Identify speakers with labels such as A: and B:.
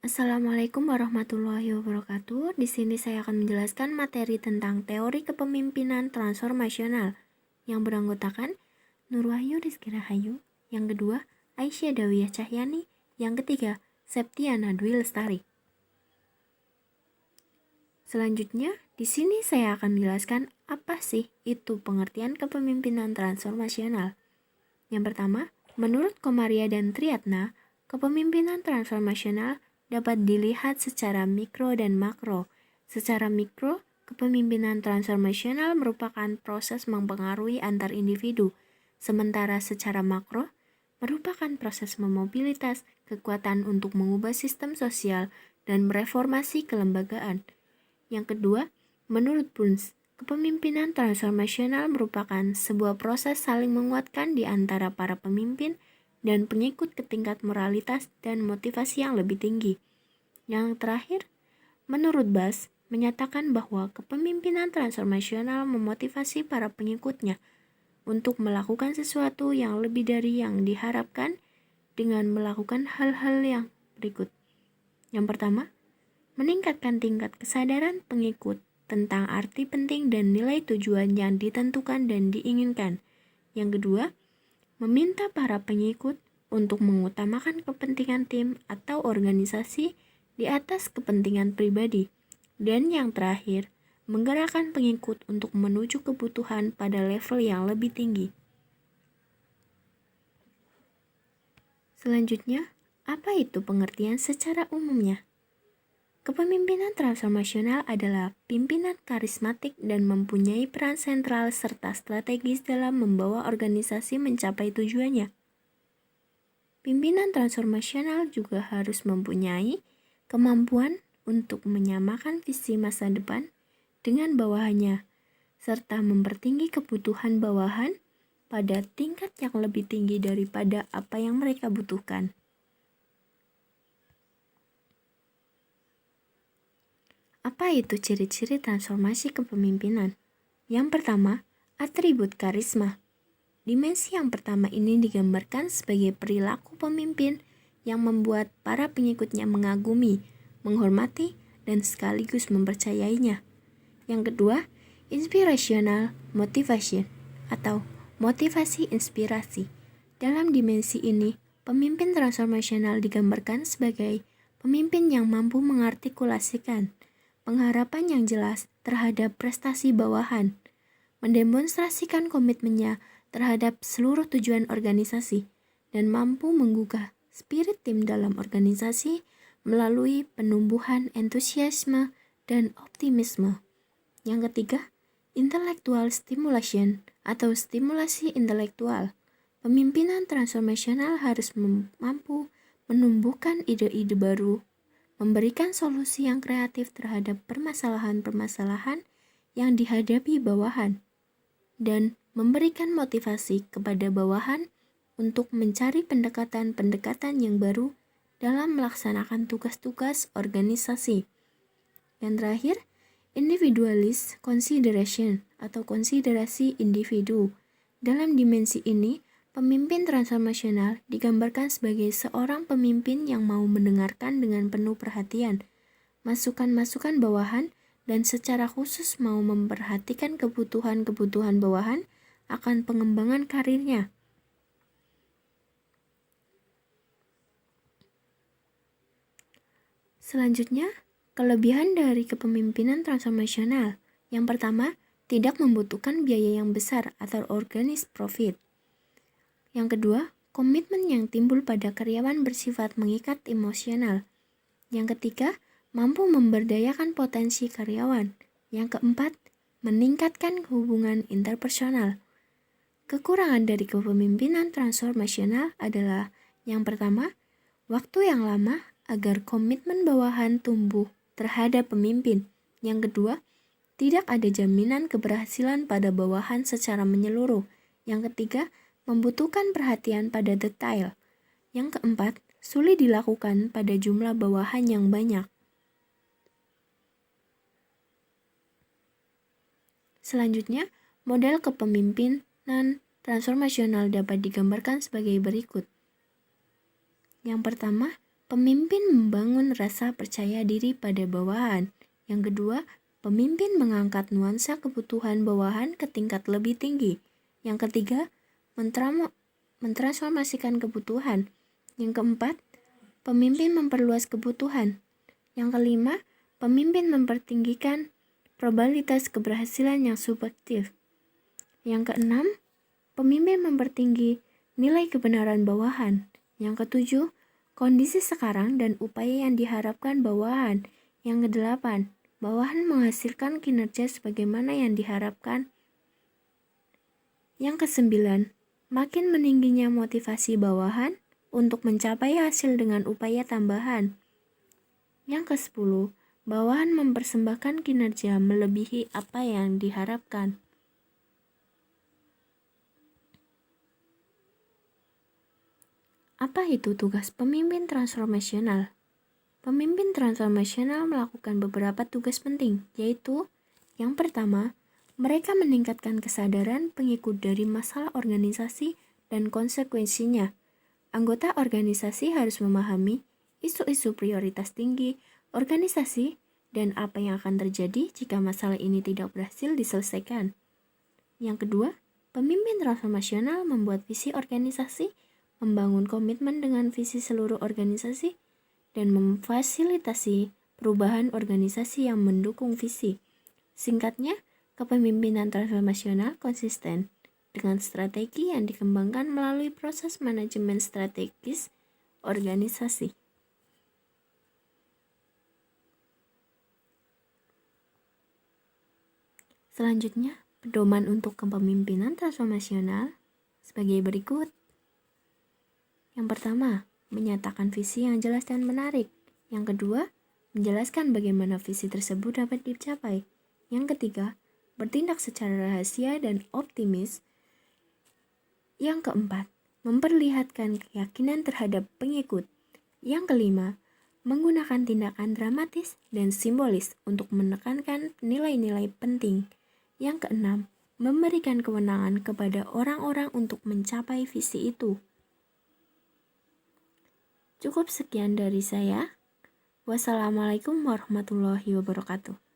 A: Assalamualaikum warahmatullahi wabarakatuh. Di sini saya akan menjelaskan materi tentang teori kepemimpinan transformasional yang beranggotakan Nur Wahyu Rizky Rahayu, yang kedua Aisyah Dawiyah Cahyani, yang ketiga Septiana Dwi Lestari. Selanjutnya, di sini saya akan menjelaskan apa sih itu pengertian kepemimpinan transformasional. Yang pertama, menurut Komaria dan Triatna, kepemimpinan transformasional dapat dilihat secara mikro dan makro. Secara mikro, kepemimpinan transformasional merupakan proses mempengaruhi antar individu, sementara secara makro merupakan proses memobilitas kekuatan untuk mengubah sistem sosial dan mereformasi kelembagaan. Yang kedua, menurut Burns, kepemimpinan transformasional merupakan sebuah proses saling menguatkan di antara para pemimpin dan pengikut ke tingkat moralitas dan motivasi yang lebih tinggi. Yang terakhir, menurut Bass, menyatakan bahwa kepemimpinan transformasional memotivasi para pengikutnya untuk melakukan sesuatu yang lebih dari yang diharapkan dengan melakukan hal-hal yang berikut. Yang pertama, meningkatkan tingkat kesadaran pengikut tentang arti penting dan nilai tujuan yang ditentukan dan diinginkan. Yang kedua, meminta para pengikut untuk mengutamakan kepentingan tim atau organisasi di atas kepentingan pribadi. Dan yang terakhir, menggerakkan pengikut untuk menuju kebutuhan pada level yang lebih tinggi. Selanjutnya, apa itu pengertian secara umumnya? Kepemimpinan transformasional adalah pimpinan karismatik dan mempunyai peran sentral serta strategis dalam membawa organisasi mencapai tujuannya. Pimpinan transformasional juga harus mempunyai kemampuan untuk menyamakan visi masa depan dengan bawahannya, serta mempertinggi kebutuhan bawahan pada tingkat yang lebih tinggi daripada apa yang mereka butuhkan. Apa itu ciri-ciri transformasi kepemimpinan? Yang pertama, atribut karisma. Dimensi yang pertama ini digambarkan sebagai perilaku pemimpin yang membuat para pengikutnya mengagumi, menghormati, dan sekaligus mempercayainya. Yang kedua, inspirational motivation atau motivasi inspirasi. Dalam dimensi ini, pemimpin transformasional digambarkan sebagai pemimpin yang mampu mengartikulasikan pengharapan yang jelas terhadap prestasi bawahan, mendemonstrasikan komitmennya terhadap seluruh tujuan organisasi, dan mampu menggugah spirit tim dalam organisasi melalui penumbuhan entusiasme dan optimisme. Yang ketiga, intellectual stimulation atau stimulasi intelektual. Pemimpinan transformasional harus mampu menumbuhkan ide-ide baru, memberikan solusi yang kreatif terhadap permasalahan-permasalahan yang dihadapi bawahan, dan memberikan motivasi kepada bawahan untuk mencari pendekatan-pendekatan yang baru dalam melaksanakan tugas-tugas organisasi. Yang terakhir, individualist consideration atau konsiderasi individu. Dalam dimensi ini, pemimpin transformasional digambarkan sebagai seorang pemimpin yang mau mendengarkan dengan penuh perhatian masukan-masukan bawahan dan secara khusus mau memperhatikan kebutuhan-kebutuhan bawahan akan pengembangan karirnya. Selanjutnya, kelebihan dari kepemimpinan transformasional. Yang pertama, tidak membutuhkan biaya yang besar atau organic profit. Yang kedua, komitmen yang timbul pada karyawan bersifat mengikat emosional. Yang ketiga, mampu memberdayakan potensi karyawan. Yang keempat, meningkatkan hubungan interpersonal. Kekurangan dari kepemimpinan transformasional adalah yang pertama, waktu yang lama agar komitmen bawahan tumbuh terhadap pemimpin. Yang kedua, tidak ada jaminan keberhasilan pada bawahan secara menyeluruh. Yang ketiga, membutuhkan perhatian pada detail. Yang keempat, sulit dilakukan pada jumlah bawahan yang banyak. Selanjutnya, model kepemimpinan transformasional dapat digambarkan sebagai berikut. Yang pertama, pemimpin membangun rasa percaya diri pada bawahan. Yang kedua, pemimpin mengangkat nuansa kebutuhan bawahan ke tingkat lebih tinggi. Yang ketiga, mentransformasikan kebutuhan. Yang keempat, pemimpin memperluas kebutuhan. Yang kelima, pemimpin mempertinggikan probabilitas keberhasilan yang subjektif. Yang keenam, pemimpin mempertinggi nilai kebenaran bawahan. Yang ketujuh, kondisi sekarang dan upaya yang diharapkan bawahan. Yang kedelapan, bawahan menghasilkan kinerja sebagaimana yang diharapkan. Yang kesembilan, makin meningginya motivasi bawahan untuk mencapai hasil dengan upaya tambahan. Yang kesepuluh, bawahan mempersembahkan kinerja melebihi apa yang diharapkan. Apa itu tugas pemimpin transformasional? Pemimpin transformasional melakukan beberapa tugas penting, yaitu yang pertama, mereka meningkatkan kesadaran pengikut dari masalah organisasi dan konsekuensinya. Anggota organisasi harus memahami isu-isu prioritas tinggi organisasi dan apa yang akan terjadi jika masalah ini tidak berhasil diselesaikan. Yang kedua, pemimpin transformasional membuat visi organisasi, membangun komitmen dengan visi seluruh organisasi, dan memfasilitasi perubahan organisasi yang mendukung visi. Singkatnya, kepemimpinan transformasional konsisten dengan strategi yang dikembangkan melalui proses manajemen strategis organisasi. Selanjutnya, pedoman untuk kepemimpinan transformasional sebagai berikut. Yang pertama, menyatakan visi yang jelas dan menarik. Yang kedua, menjelaskan bagaimana visi tersebut dapat dicapai. Yang ketiga, bertindak secara rahasia dan optimis. Yang keempat, memperlihatkan keyakinan terhadap pengikut. Yang kelima, menggunakan tindakan dramatis dan simbolis untuk menekankan nilai-nilai penting. Yang keenam, memberikan kewenangan kepada orang-orang untuk mencapai visi itu. Cukup sekian dari saya. Wassalamualaikum warahmatullahi wabarakatuh.